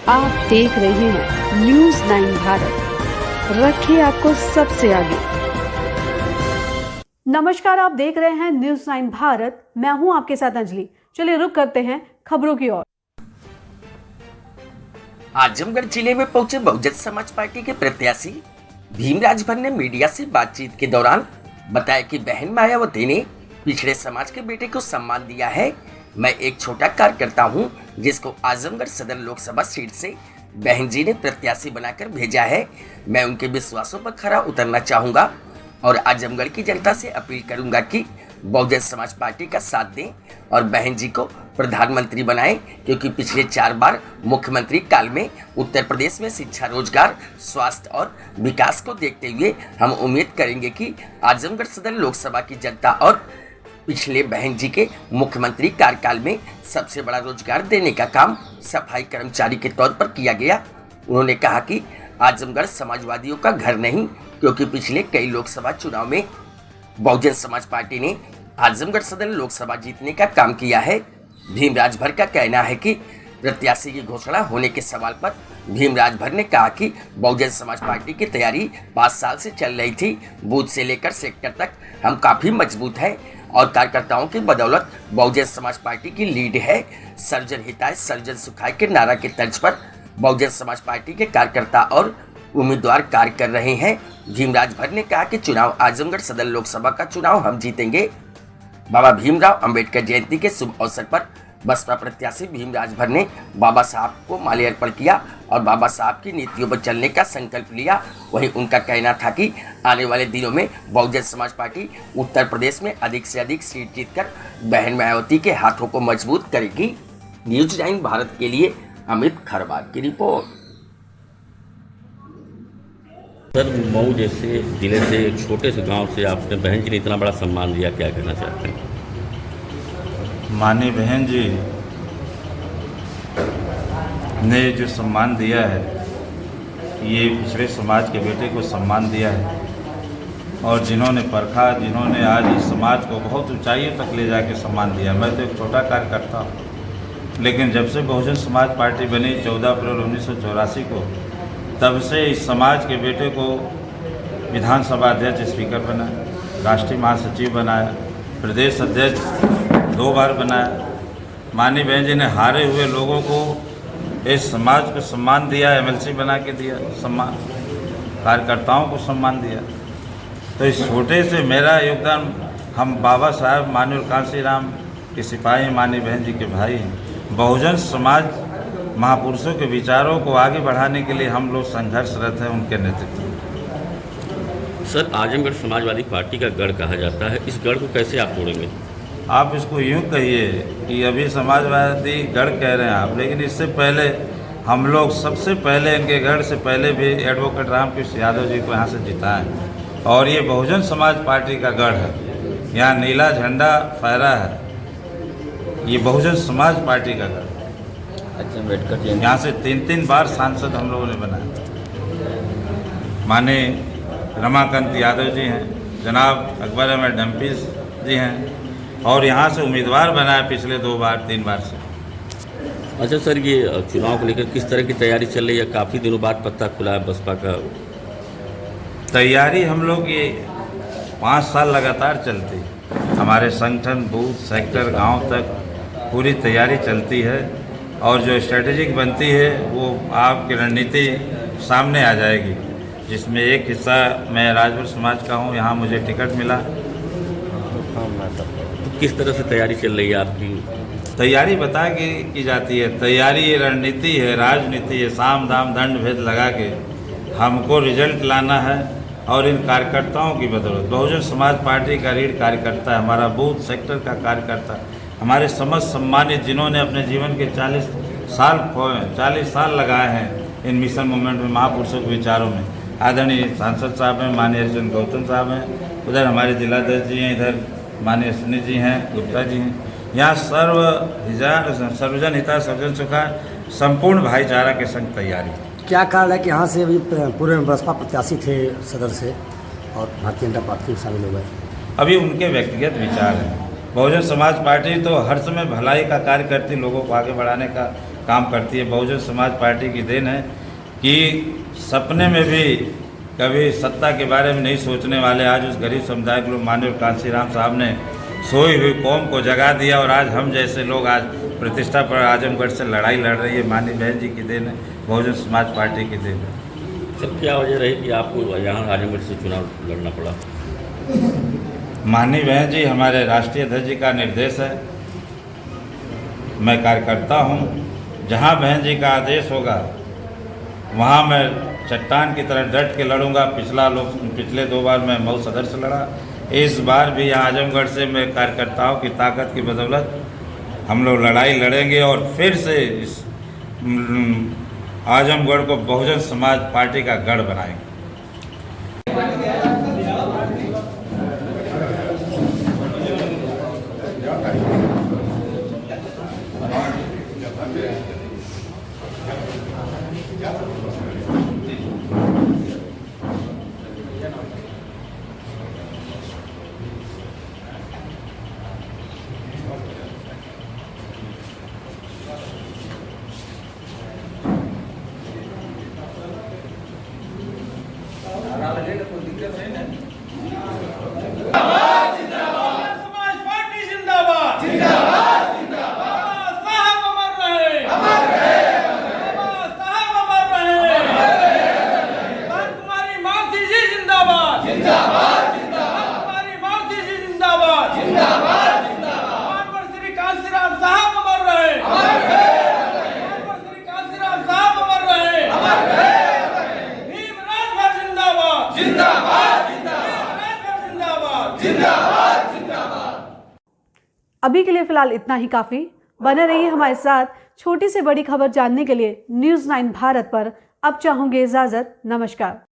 आप देख रहे हैं न्यूज़ 9 भारत, रखिए आपको सबसे आगे। नमस्कार, आप देख रहे हैं न्यूज़ 9 भारत। मैं हूं आपके साथ अंजलि। चलिए रुक करते हैं खबरों की ओर। आजमगढ़ जिले में पहुंचे बहुजन समाज पार्टी के प्रत्याशी भीम राजभर ने मीडिया से बातचीत के दौरान बताया कि बहन मायावती ने पिछड़े समाज के बेटे को सम्मान दिया है। मैं एक छोटा कार्यकर्ता हूं जिसको आजमगढ़ सदर लोकसभा सीट से बहन जी ने प्रत्याशी बनाकर भेजा है। मैं उनके विश्वासों पर खरा उतरना चाहूंगा और आजमगढ़ की जनता से अपील करूंगा कि बहुजन समाज पार्टी का साथ दें और बहन जी को प्रधानमंत्री बनाएं, क्योंकि पिछले 4 बार मुख्यमंत्री काल में उत्तर प्रदेश में शिक्षा, रोजगार, स्वास्थ्य और विकास को देखते हुए हम उम्मीद करेंगे कि आजमगढ़ सदर लोकसभा की जनता और पिछले बहन जी के मुख्यमंत्री कार्यकाल में सबसे बड़ा रोजगार देने का काम सफाई कर्मचारी के तौर पर किया गया। उन्होंने कहा कि आजमगढ़ समाजवादियों का घर नहीं, क्योंकि पिछले कई लोकसभा चुनाव में बहुजन समाज पार्टी ने आजमगढ़ सदर लोकसभा जीतने का काम किया है। भीम राजभर का कहना है कि प्रत्याशी की घोषणा होने के सवाल पर भीम राजभर ने कहा कि बहुजन समाज पार्टी की तैयारी 5 साल से चल रही थी। बूथ से लेकर सेक्टर तक हम काफी मजबूत हैं और कार्यकर्ताओं की बदौलत बहुजन समाज पार्टी की लीड है। सर्वजन हिताय सर्वजन सुखाय के नारा के तर्ज पर बहुजन समाज पार्टी के कार्यकर्ता और उम्मीदवार कार्य कर रहे हैं। भीम राजभर ने कहा कि चुनाव आजमगढ़ सदर लोकसभा का चुनाव हम जीतेंगे। बाबा भीमराव अंबेडकर जयंती के शुभ अवसर पर बसपा प्रत्याशी भीम राजभर ने बाबा साहब को माल्यार्पण किया और बाबा साहब की नीतियों पर चलने का संकल्प लिया। वहीं उनका कहना था कि आने वाले दिनों में बहुजन समाज पार्टी उत्तर प्रदेश में अधिक से अधिक सीट जीतकर बहन मायावती के हाथों को मजबूत करेगी। न्यूज़ 9 भारत के लिए अमित खरवार की रिपोर्ट। सर, मऊ जैसे जिले से एक छोटे से गांव से आपने बहन जी ने इतना बड़ा सम्मान दिया, क्या कहना चाहते हैं? माननीय बहन जी ने जो सम्मान दिया है, ये पिछड़े समाज के बेटे को सम्मान दिया है और जिन्होंने परखा, जिन्होंने आज इस समाज को बहुत ऊंचाइयों तक ले जाके सम्मान दिया। मैं तो एक छोटा कार्यकर्ता हूँ, लेकिन जब से बहुजन समाज पार्टी बनी 14 अप्रैल 1984 को, तब से इस समाज के बेटे को विधानसभा अध्यक्ष, स्पीकर बनाया, राष्ट्रीय महासचिव बनाया, प्रदेश अध्यक्ष 2 बार बनाया। माननीय बहन जी ने हारे हुए लोगों को, इस समाज को सम्मान दिया, एमएलसी बना के दिया सम्मान, कार्यकर्ताओं को सम्मान दिया। तो इस छोटे से मेरा योगदान, हम बाबा साहब माननीय कांशीराम के सिपाही, माननीय बहन जी के भाई हैं। बहुजन समाज महापुरुषों के विचारों को आगे बढ़ाने के लिए हम लोग संघर्षरत हैं उनके नेतृत्व में। सर, आजमगढ़ समाजवादी पार्टी का गढ़ कहा जाता है, इस गढ़ को कैसे आप तोड़ेंगे? आप इसको यूँ कहिए कि अभी समाजवादी गढ़ कह रहे हैं आप, लेकिन इससे पहले हम लोग सबसे पहले इनके गढ़ से पहले भी एडवोकेट रामकृष्ण यादव जी को यहाँ से जिताए और ये बहुजन समाज पार्टी का गढ़ है। यहाँ नीला झंडा फहरा है, ये बहुजन समाज पार्टी का गढ़। अम्बेडकर यहाँ से 3 बार सांसद हम लोगों ने बनाया। माननीय रमाकांत यादव जी हैं, जनाब अकबर अहमद डम्पी जी हैं और यहाँ से उम्मीदवार बनाया पिछले 2 बार 3 बार से। अच्छा सर, ये चुनाव को लेकर किस तरह की तैयारी चल रही है? काफ़ी दिनों बाद पत्ता खुला है बसपा का। तैयारी हम लोग ये 5 साल लगातार चलती, हमारे संगठन बूथ, सेक्टर, गाँव तक पूरी तैयारी चलती है और जो स्ट्रेटेजिक बनती है वो आपकी रणनीति सामने आ जाएगी, जिसमें एक हिस्सा मैं राजभर समाज का हूँ, यहाँ मुझे टिकट मिला। तो किस तरह से तैयारी चल रही है आपकी? तैयारी बता के की जाती है, तैयारी ये रणनीति है, राजनीति है। साम दाम दंड भेद लगा के हमको रिजल्ट लाना है और इन कार्यकर्ताओं की बदौलत बहुजन समाज पार्टी का रीढ़ कार्यकर्ता है, हमारा बूथ सेक्टर का कार्यकर्ता, हमारे समस्त सम्मानित जिन्होंने अपने जीवन के 40 साल लगाए हैं इन मिशन मूवमेंट में, महापुरुषों के विचारों में। आदरणीय सांसद साहब हैं, माननीय हरिचंद गौतम साहब हैं, उधर हमारे जिलाध्यक्ष जी हैं, इधर माननीय सुनील जी हैं, गुप्ता जी हैं। यहाँ सर्वजन हिताय सर्वजन सुखाय संपूर्ण भाईचारा के संग तैयारी। क्या कारण है कि यहाँ से अभी पूर्व में बसपा प्रत्याशी थे सदर से और भारतीय जनता पार्टी में शामिल हो गए? अभी उनके व्यक्तिगत विचार हैं। बहुजन समाज पार्टी तो हर समय भलाई का कार्य करती, लोगों को आगे बढ़ाने का काम करती है। बहुजन समाज पार्टी की देन है कि सपने में भी कभी सत्ता के बारे में नहीं सोचने वाले आज उस गरीब समुदाय के लोग माननीय कांशीराम साहब ने सोई हुई कौम को जगा दिया और आज हम जैसे लोग आज प्रतिष्ठा पर आजमगढ़ से लड़ाई लड़ रही है। माननीय बहन जी की देन है, बहुजन समाज पार्टी की देन है। सर क्या वजह रही कि आपको यहाँ आजमगढ़ से चुनाव लड़ना पड़ा? माननीय बहन जी हमारे राष्ट्रीय अध्यक्ष जी का निर्देश है। मैं कार्यकर्ता हूँ, जहाँ बहन जी का आदेश होगा वहाँ मैं चट्टान की तरह डट के लड़ूंगा। पिछले 2 बार मैं मऊ सदर से लड़ा, इस बार भी यहाँ आजमगढ़ से मैं कार्यकर्ताओं की ताकत की बदौलत हम लोग लड़ाई लड़ेंगे और फिर से इस आजमगढ़ को बहुजन समाज पार्टी का गढ़ बनाएंगे। अभी के लिए फिलहाल इतना ही काफी। बने रहिए हमारे साथ। छोटी से बड़ी खबर जानने के लिए न्यूज़ 9 भारत पर अब चाहूंगी इजाजत। नमस्कार।